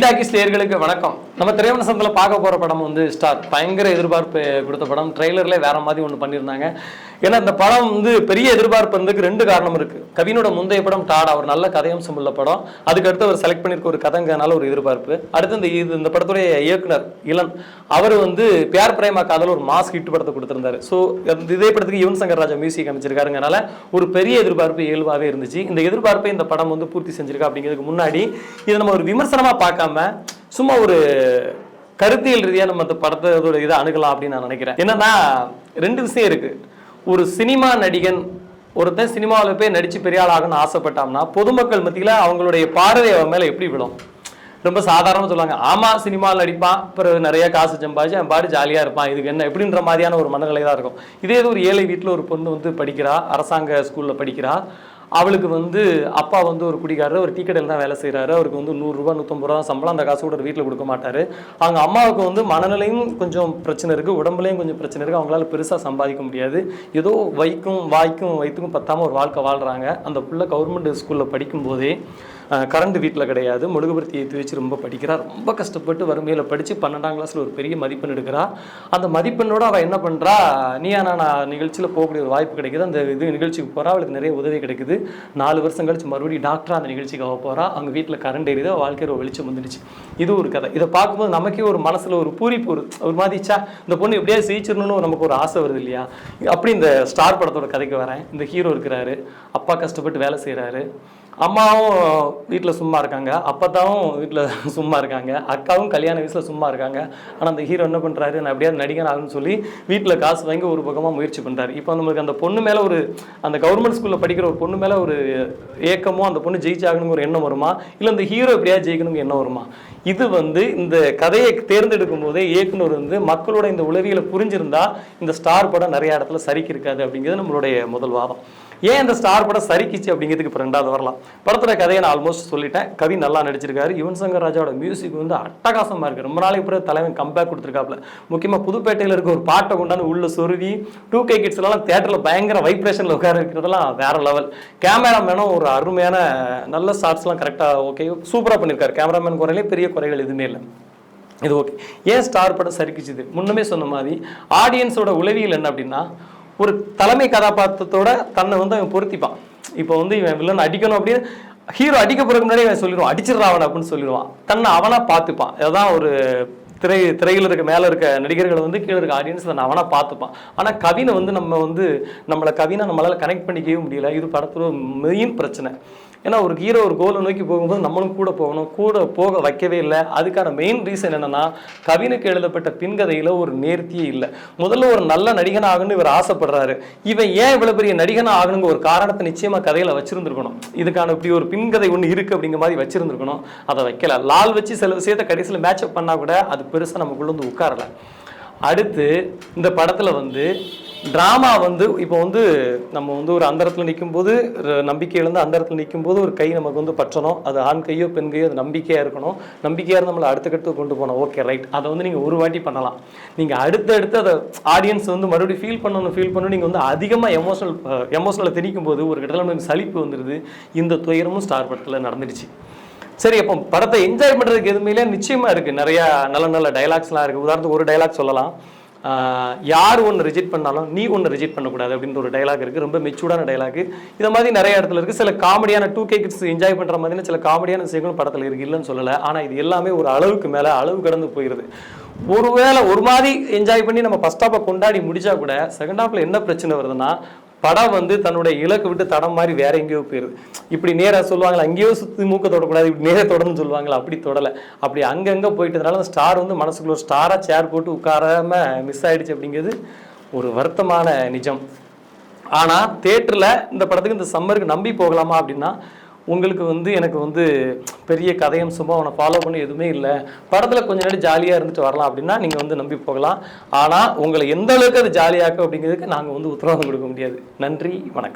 Talkies நேயர்களுக்கு வணக்கம். நம்ம திரைவனசத்தில் பார்க்க போகிற படம் வந்து ஸ்டார். பயங்கர எதிர்பார்ப்பு கொடுத்த படம். ட்ரெய்லர்லேயே வேற மாதிரி ஒன்று பண்ணியிருந்தாங்க. ஏன்னா இந்த படம் வந்து பெரிய எதிர்பார்ப்பு இருந்ததுக்கு ரெண்டு காரணம் இருக்குது. கவினோட முந்தைய படம் டாடா, அவர் நல்ல கதையம்சம் உள்ள படம். அதுக்கடுத்து அவர் செலக்ட் பண்ணியிருக்க ஒரு கதைங்கனால ஒரு எதிர்பார்ப்பு. அடுத்து இந்த படத்துடைய இயக்குனர் இளன், அவர் வந்து பியார் பிரேமா காதல் ஒரு மாஸ் ஹிட் படத்தை கொடுத்திருந்தாரு. ஸோ இதே படத்துக்கு யுவன் சங்கர் ராஜா மியூசிக் அமைச்சிருக்காருங்கனால ஒரு பெரிய எதிர்பார்ப்பு இயல்பாகவே இருந்துச்சு. இந்த எதிர்பார்ப்பை இந்த படம் வந்து பூர்த்தி செஞ்சிருக்கா அப்படிங்கிறதுக்கு முன்னாடி இதை நம்ம ஒரு விமர்சனமாக பார்க்காம சும்மா ஒரு கருத்தியல் ரீதியாக நம்ம அந்த படத்தோட இதை அணுகலாம் அப்படின்னு நான் நினைக்கிறேன். என்னன்னா ரெண்டு விஷயம் இருக்கு. ஒரு சினிமா நடிகன் ஒருத்தன் சினிமாவில் போய் நடிச்சு பெரிய ஆள் ஆகணும்னு ஆசைப்பட்டான்னா பொதுமக்கள் மத்தியில் அவங்களுடைய பார்வை அவன் மேலே எப்படி விடும்? ரொம்ப சாதாரணமாக சொல்லுவாங்க, ஆமாம் சினிமாவில் நடிப்பான், அப்புறம் நிறைய காசு சம்பாதிச்சு அவன் பாடு ஜாலியாக இருப்பான், இதுக்கு என்ன எப்படின்ற மாதிரியான ஒரு மனநிலை தான் இருக்கும். இதே ஒரு ஏழை வீட்டில் ஒரு பொண்ணு வந்து படிக்கிறா, அரசாங்க ஸ்கூலில் படிக்கிறா. அவளுக்கு வந்து அப்பா வந்து ஒரு குடிக்காரர், ஒரு டீ கடையில் தான் வேலை செய்கிறாரு. அவருக்கு வந்து 100 ரூபா 150 ரூபா சம்பளம். அந்த காசு கூட வீட்டில் கொடுக்க மாட்டார். அவங்க அம்மாவுக்கு வந்து மனநிலையும் கொஞ்சம் பிரச்சனை இருக்குது, உடம்புலையும் கொஞ்சம் பிரச்சனை இருக்குது. அவங்களால பெருசாக சம்பாதிக்க முடியாது. ஏதோ வயிற்றுக்கும் பத்தாமல் ஒரு வாழ்க்கை வாழ்கிறாங்க. அந்த பிள்ளை கவர்மெண்ட் ஸ்கூலில் படிக்கும்போதே கரண்ட் வீட்டில் கிடையாது, மெழுகுபர்த்தி ஏற்றி வச்சு ரொம்ப படிக்கிறா. ரொம்ப கஷ்டப்பட்டு வறுமையில் படித்து 12ஆம் கிளாஸில் ஒரு பெரிய மதிப்பெண் எடுக்கிறா. அந்த மதிப்பெண்ணோடு அவள் என்ன பண்ணுறா, நீயா நான் நிகழ்ச்சியில் போகக்கூடிய ஒரு வாய்ப்பு கிடைக்குது. அந்த நிகழ்ச்சிக்கு போகிறா. அவளுக்கு நிறைய உதவி கிடைக்குது. 4 வருஷம் கழிச்சு மறுபடியும் டாக்டராக அந்த நிகழ்ச்சிக்கு அவள் போகிறா. அவங்க வீட்டில் கரண்ட் எரியுது, வாழ்க்கையில் ஒரு வெளிச்சம் வந்துடுச்சு. இது ஒரு கதை. இதை பார்க்கும்போது நமக்கே ஒரு மனசில் ஒரு பூரிப்பு, ஒரு மாதிரிச்சா இந்த பொண்ணு எப்படியா ஜெயிச்சிடணும்னு நமக்கு ஒரு ஆசை வருது இல்லையா? அப்படி இந்த ஸ்டார் படத்தோட கதைக்கு வரேன். இந்த ஹீரோ இருக்கிறாரு, அப்பா கஷ்டப்பட்டு வேலை செய்கிறாரு, அம்மாவும் வீட்டில் சும்மா இருக்காங்க, அப்பத்தாவும் வீட்டில் சும்மா இருக்காங்க, அக்காவும் கல்யாண வயசில் சும்மா இருக்காங்க. ஆனால் அந்த ஹீரோ என்ன பண்ணுறாரு, நான் எப்படியா நடிகன் ஆகுன்னு சொல்லி வீட்டில் காசு வாங்கி ஒரு பக்கமாக முயற்சி பண்ணுறாரு. இப்போ நம்மளுக்கு அந்த பொண்ணு மேலே அந்த கவர்மெண்ட் ஸ்கூலில் படிக்கிற ஒரு பொண்ணு மேலே ஒரு ஏக்கமோ, அந்த பொண்ணு ஜெயிச்சாகணுங்கிற ஒரு எண்ணம் வருமா, இல்லை அந்த ஹீரோ எப்படியா ஜெயிக்கணுங்கிற எண்ணம் வருமா? இது வந்து இந்த கதையை தேர்ந்தெடுக்கும் போதே இயக்குனர் வந்து மக்களோட இந்த உளவியலை புரிஞ்சிருந்தா இந்த ஸ்டார் படம் நிறைய இடத்துல சரிக்கு இருக்காது அப்படிங்கிறது நம்மளுடைய முதல் வாதம். ஏன் இந்த ஸ்டார் படம் சரிக்கிச்சு அப்படிங்கிறதுக்கு இப்போ ரெண்டாவது வரலாம். படத்துல கதையை நான் ஆல்மோஸ்ட் சொல்லிட்டேன். கவி நல்லா நடிச்சிருக்காரு. யுவன் சங்கர் ராஜாவோட மியூசிக் வந்து அட்டகாசமாக இருக்குது. ரொம்ப நாளைக்கு பிறகு தலைவன் கம்பேக் கொடுத்துருக்காப்புல. முக்கியமாக புதுப்பேட்டையில் இருக்க ஒரு பாட்டை கொண்டாந்து உள்ள சொருவி 2K கிட்ஸ் எல்லாம் தேட்டரில் பயங்கர வைப்ரேஷனில் உட்கார இருக்கிறதெல்லாம் வேற லெவல். கேமராமேனும் ஒரு அருமையான நல்ல ஷார்ட்ஸ்லாம் கரெக்டாக ஓகே சூப்பராக பண்ணியிருக்காரு. கேமராமேன் குறையிலே பெரிய குறைகள் எதுவுமே இல்லை. இது ஓகே. ஏன் ஸ்டார் படம் சரிக்கிச்சுது? முன்னமே சொன்ன மாதிரி ஆடியன்ஸோட உளவியல் என்ன அப்படின்னா, ஒரு தலைமை கதாபாத்திரத்தோட தன்னை வந்து அவன் பொருத்திப்பான். இப்போ வந்து இவன் வில்லன் அடிக்கணும் அப்படின்னு ஹீரோ அடிக்க போறதுக்கு முன்னாடி அவன் சொல்லிடுவான், அடிச்சிடறான் அவனை அப்படின்னு சொல்லிடுவான். தன்னை அவனா பார்த்துப்பான். அதுதான் ஒரு திரையில் இருக்க மேலே இருக்க நடிகர்களை வந்து கீழே இருக்க ஆடியன்ஸ் தன்னை அவனா பார்த்துப்பான். ஆனால் கவினை வந்து நம்மளால் கனெக்ட் பண்ணிக்கவே முடியல. இது படத்தோட மெயின் பிரச்சனை. ஏன்னா ஒரு ஹீரோ ஒரு கோலை நோக்கி போகும்போது நம்மளும் கூட போகணும், கூட போக வைக்கவே இல்லை. அதுக்கான மெயின் ரீசன் என்னன்னா, கவினுக்கு எழுதப்பட்ட பின்கதையில ஒரு நேர்த்தியே இல்லை. முதல்ல ஒரு நல்ல நடிகன் ஆகணும்னு இவர் ஆசைப்படுறாரு. இவன் ஏன் இவ்வளவு பெரிய நடிகனா ஆகணுங்க ஒரு காரணத்தை நிச்சயமா கதையில வச்சிருந்துருக்கணும். இதுக்கான இப்படி ஒரு பின்கதை ஒன்று இருக்கு அப்படிங்கிற மாதிரி வச்சிருந்துருக்கணும். அதை வைக்கல. லால் வச்சு சில விஷயத்தை கடைசியில் மேட்சப் பண்ணா கூட அது பெருசா நமக்குள்ள வந்து உட்காரல. அடுத்து இந்த படத்துல வந்து டிராமா வந்து இப்போ வந்து நம்ம வந்து ஒரு அந்தரத்தில் நிற்கும் போது நம்பிக்கையிலேருந்து அந்தரத்தில் நிற்கும் போது ஒரு கை நமக்கு வந்து பற்றணும். அது ஆண் கையோ பெண் கையோ அது நம்பிக்கையாக இருக்கணும். நம்பிக்கையாக இருந்து நம்மளை அடுத்த கொண்டு போனோம். Okay right. அதை வந்து நீங்கள் ஒரு வாட்டி பண்ணலாம். நீங்கள் அடுத்தடுத்து அதை ஆடியன்ஸ் வந்து மறுபடியும் ஃபீல் பண்ணணும். நீங்கள் வந்து அதிகமாக எமோஷனலை திணிக்கும் போது ஒரு இடத்துல நமக்கு சலிப்பு வந்துடுது. இந்த துயரமும் ஸ்டார் படத்தில் நடந்துடுச்சு. சரி, அப்போ படத்தை என்ஜாய் பண்ணுறதுக்கு எதுவுமே நிச்சயமாக இருக்குது. நிறையா நல்ல டைலாக்ஸ்லாம் இருக்குது. உதாரணத்துக்கு ஒரு டைலாக் சொல்லலாம். யார் ஒன்று ரிஜெக்ட் பண்ணாலும் நீ ஒன்று ரிஜெக்ட் பண்ணக்கூடாது அப்படின்ற ஒரு டைலாக் இருக்குது. ரொம்ப மெச்சூர்டான டைலாக். இதை மாதிரி நிறைய இடத்துல இருக்குது. சில காமெடியான 2K கிட்ஸ் என்ஜாய் பண்ணுற மாதிரி சில காமெடியான விஷயங்களும் படத்தில் இருக்குது, இல்லைன்னு சொல்லலை. ஆனால் இது எல்லாமே ஒரு அளவுக்கு மேலே அளவு கடந்து போயிடுது. ஒருவேளை ஒரு மாதிரி என்ஜாய் பண்ணி நம்ம ஃபர்ஸ்ட் ஹாஃபை கொண்டாடி முடிச்சா கூட செகண்ட் ஹாஃபில் என்ன பிரச்சனை வருதுன்னா, படம் வந்து தன்னுடைய இலக்கு விட்டு தடம் மாதிரி வேற எங்கேயோ போயிருது. இப்படி நேராக சொல்லுவாங்களா, அங்கேயோ சுற்றி மூக்க தொடக்கூடாது, இப்படி நேராக தொடர்ந்து சொல்லுவாங்களா, அப்படி தொடலை. அப்படி அங்கங்கே போயிட்டதுனால அந்த ஸ்டார் வந்து மனசுக்குள்ள ஒரு ஸ்டாராக சேர் போட்டு உட்காராம மிஸ் ஆயிடுச்சு அப்படிங்கிறது ஒரு வருத்தமான நிஜம். ஆனால் தேட்டரில் இந்த படத்துக்கு இந்த சம்மருக்கு நம்பி போகலாமா அப்படின்னா, உங்களுக்கு வந்து எனக்கு வந்து பெரிய கதையம்சமோ அவனை ஃபாலோ பண்ணி எதுவுமே இல்லை, படத்தில் கொஞ்ச நேரம் ஜாலியாக இருந்துட்டு வரலாம் அப்படின்னா நீங்கள் வந்து நம்பி போகலாம். ஆனால் உங்களை எந்த அளவுக்கு அது ஜாலியாக்கும் அப்படிங்கிறதுக்கு நாங்கள் வந்து உத்தரவாதம் கொடுக்க முடியாது. நன்றி, வணக்கம்.